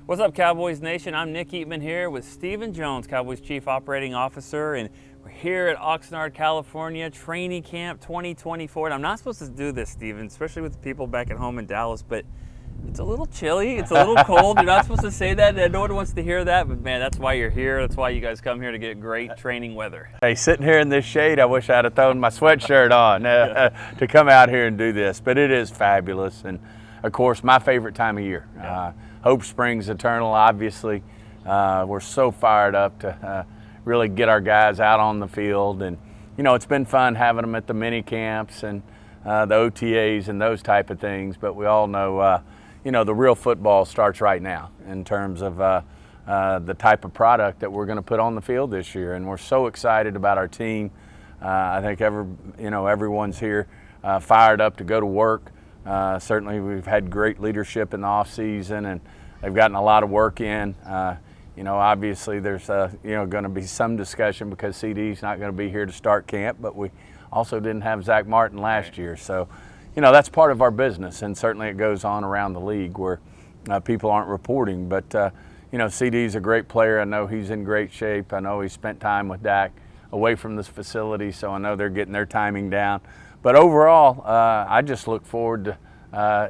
What's up, Cowboys Nation? I'm Nick Eatman here with Stephen Jones, Cowboys Chief Operating Officer, and we're here at Oxnard, California, Training Camp 2024. And I'm not supposed to do this, Stephen, especially with the people back at home in Dallas, but it's a little chilly, it's a little cold. You're not supposed to say that, no one wants to hear that, but man, that's why you're here. That's why you guys come here to get great training weather. Hey, sitting here in this shade, I wish I'd have thrown my sweatshirt on to come out here and do this, but it is fabulous, and of course, my favorite time of year. Hope springs eternal, obviously. We're so fired up to really get our guys out on the field, and you know, it's been fun having them at the mini camps and the OTAs and those type of things, but we all know you know, the real football starts right now in terms of the type of product that we're going to put on the field this year, and we're so excited about our team. I think everyone's here fired up to go to work. Certainly, we've had great leadership in the off season, and they've gotten a lot of work in. You know, obviously, there's going to be some discussion because CD's not going to be here to start camp, but we also didn't have Zach Martin last year, so. You know, that's part of our business, and certainly it goes on around the league where people aren't reporting. But, you know, CD's a great player. I know he's in great shape. I know he spent time with Dak away from this facility, so I know they're getting their timing down. But overall, I just look forward to,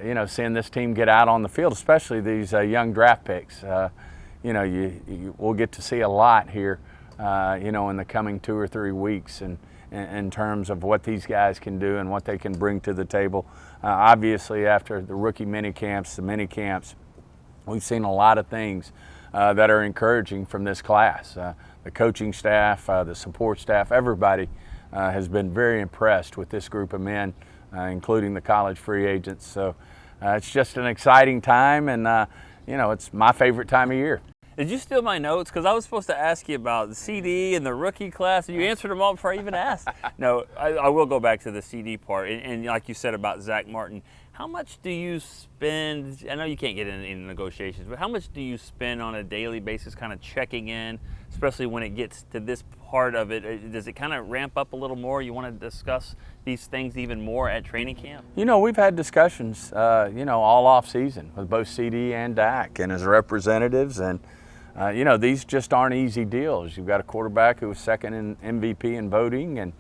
you know, seeing this team get out on the field, especially these young draft picks. You know, we'll get to see a lot here, you know, in the coming 2 or 3 weeks, and in terms of what these guys can do and what they can bring to the table. Obviously, after the rookie mini camps, we've seen a lot of things that are encouraging from this class. The coaching staff, the support staff, everybody has been very impressed with this group of men, including the college free agents. So it's just an exciting time, and you know, it's my favorite time of year. Did you steal my notes? Because I was supposed to ask you about the CD and the rookie class, and you answered them all before I even asked. No, I will go back to the CD part. And like you said about Zach Martin, how much do you spend? I know you can't get in negotiations, but how much do you spend on a daily basis kind of checking in, especially when it gets to this part of it? Does it kind of ramp up a little more? You want to discuss these things even more at training camp? You know, we've had discussions, you know, all off season with both CD and Dak and his representatives, and you know, these just aren't easy deals. You've got a quarterback who was second in MVP in voting, and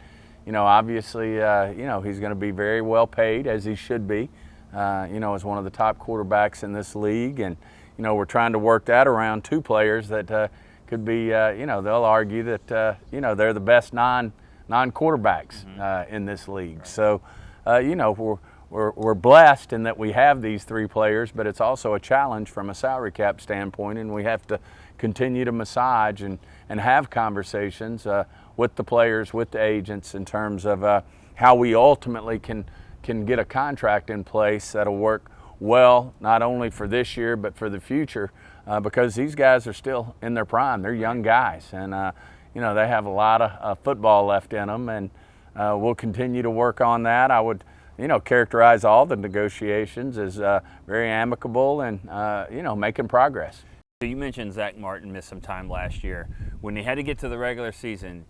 you know, obviously, you know, he's going to be very well paid, as he should be. You know, as one of the top quarterbacks in this league, and you know, we're trying to work that around 2 players that could be, you know, they'll argue that you know, they're the best non-quarterbacks in this league. Right. So, you know, we're blessed in that we have these 3 players, but it's also a challenge from a salary cap standpoint, and we have to continue to massage and have conversations with the players, with the agents, in terms of how we ultimately can get a contract in place that'll work well, not only for this year but for the future, because these guys are still in their prime. They're young guys, and you know, they have a lot of football left in them, and we'll continue to work on that. I would, you know, characterize all the negotiations as very amicable and you know, making progress. So you mentioned Zach Martin missed some time last year. When they had to get to the regular season,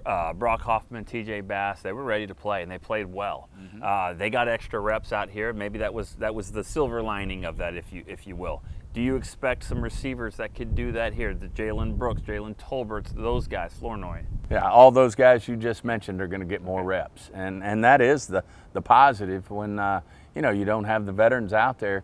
Brock Hoffman, TJ Bass, they were ready to play, and they played well. They got extra reps out here. Maybe that was the silver lining of that, if you will. Do you expect some receivers that could do that here? The Jalen Brooks, Jalen Tolbert, those guys, Flournoy. Yeah, all those guys you just mentioned are going to get more reps, and that is the positive when you know, you don't have the veterans out there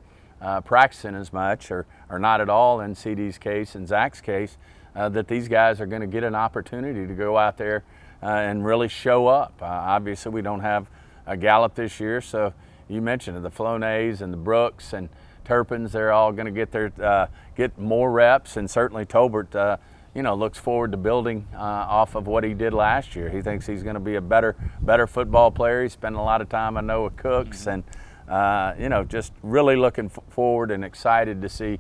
practicing as much or not at all in CD's case and Zach's case, that these guys are going to get an opportunity to go out there and really show up. Obviously, we don't have a Gallup this year, so you mentioned it, the Flournoys and the Brooks and Turpins, they're all going to get more reps, and certainly Tolbert, you know, looks forward to building off of what he did last year. He thinks he's going to be a better football player. He's spent a lot of time, I know, with Cooks, and you know, just really looking forward and excited to see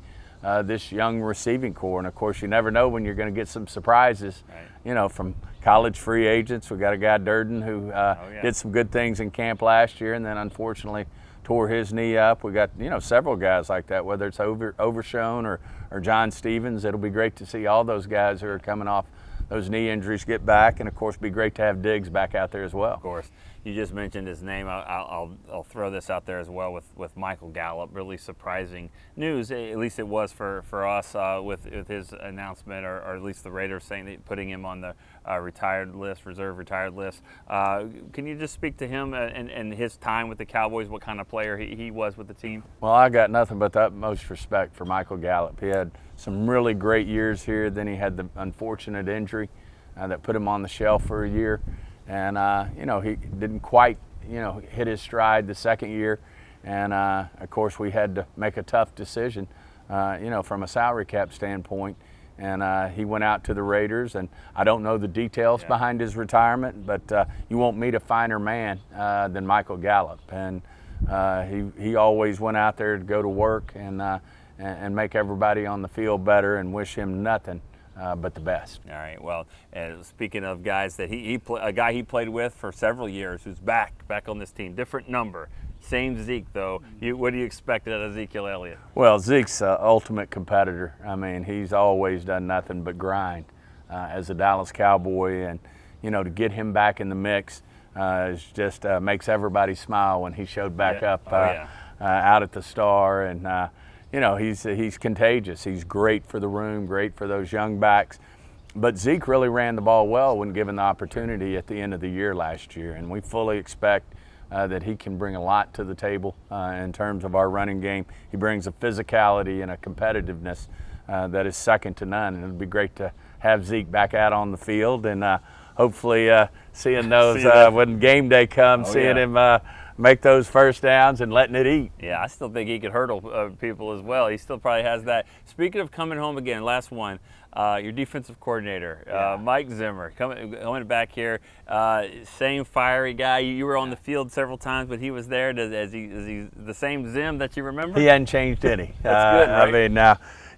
this young receiving core. And of course, you never know when you're going to get some surprises, right, you know, from college free agents. We got a guy, Durden, who did some good things in camp last year, and then unfortunately tore his knee up. We got, you know, several guys like that, whether it's Overshown or John Stevens. It'll be great to see all those guys who are coming off those knee injuries get back, and of course be great to have Diggs back out there as well. Of course. you just mentioned his name. I'll throw this out there as well with Michael Gallup. Really surprising news, at least it was for us with his announcement, or at least the Raiders saying that putting him on the retired list, reserve retired list. Can you just speak to him and his time with the Cowboys, what kind of player he was with the team? Well, I got nothing but the utmost respect for Michael Gallup. He had some really great years here. Then he had the unfortunate injury that put him on the shelf for a year. And, he didn't quite, hit his stride the second year. And, of course, we had to make a tough decision, from a salary cap standpoint. And he went out to the Raiders. And I don't know the details behind his retirement, but you won't meet a finer man than Michael Gallup. And he always went out there to go to work and make everybody on the field better, and wish him nothing but the best. All right. Well, speaking of guys that a guy he played with for several years, who's back on this team, different number, same Zeke though. What do you expect out of Ezekiel Elliott? Well, Zeke's an ultimate competitor. I mean, he's always done nothing but grind as a Dallas Cowboy, and to get him back in the mix is just makes everybody smile when he showed back up out at the Star, and he's contagious. He's great for the room, great for those young backs. But Zeke really ran the ball well when given the opportunity at the end of the year last year, and we fully expect that he can bring a lot to the table in terms of our running game. He brings a physicality and a competitiveness that is second to none, and it'd be great to have Zeke back out on the field, and hopefully seeing those when game day comes, seeing him make those first downs and letting it eat. Yeah, I still think he could hurdle people as well. He still probably has that. Speaking of coming home again, last one, your defensive coordinator, Mike Zimmer, coming back here, same fiery guy. You were on the field several times, but he was there. Is he the same Zim that you remember? He hadn't changed any. That's good, right? I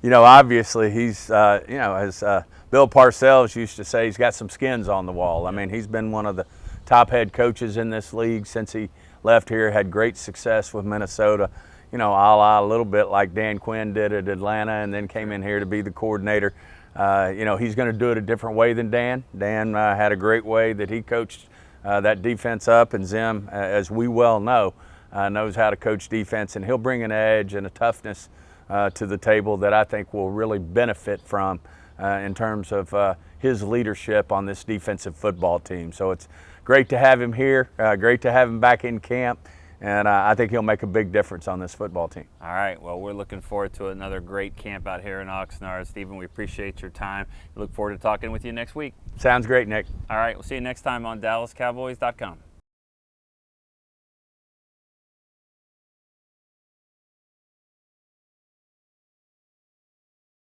mean, obviously he's, as Bill Parcells used to say, he's got some skins on the wall. I mean, he's been one of the top head coaches in this league since he left here, had great success with Minnesota, a little bit like Dan Quinn did at Atlanta, and then came in here to be the coordinator. He's going to do it a different way than Dan. Dan had a great way that he coached that defense up, and Zim, as we well know, knows how to coach defense, and he'll bring an edge and a toughness to the table that I think will really benefit from in terms of his leadership on this defensive football team. So it's great to have him here, great to have him back in camp, and I think he'll make a big difference on this football team. All right, well, we're looking forward to another great camp out here in Oxnard. Stephen, we appreciate your time. We look forward to talking with you next week. Sounds great, Nick. All right, we'll see you next time on DallasCowboys.com.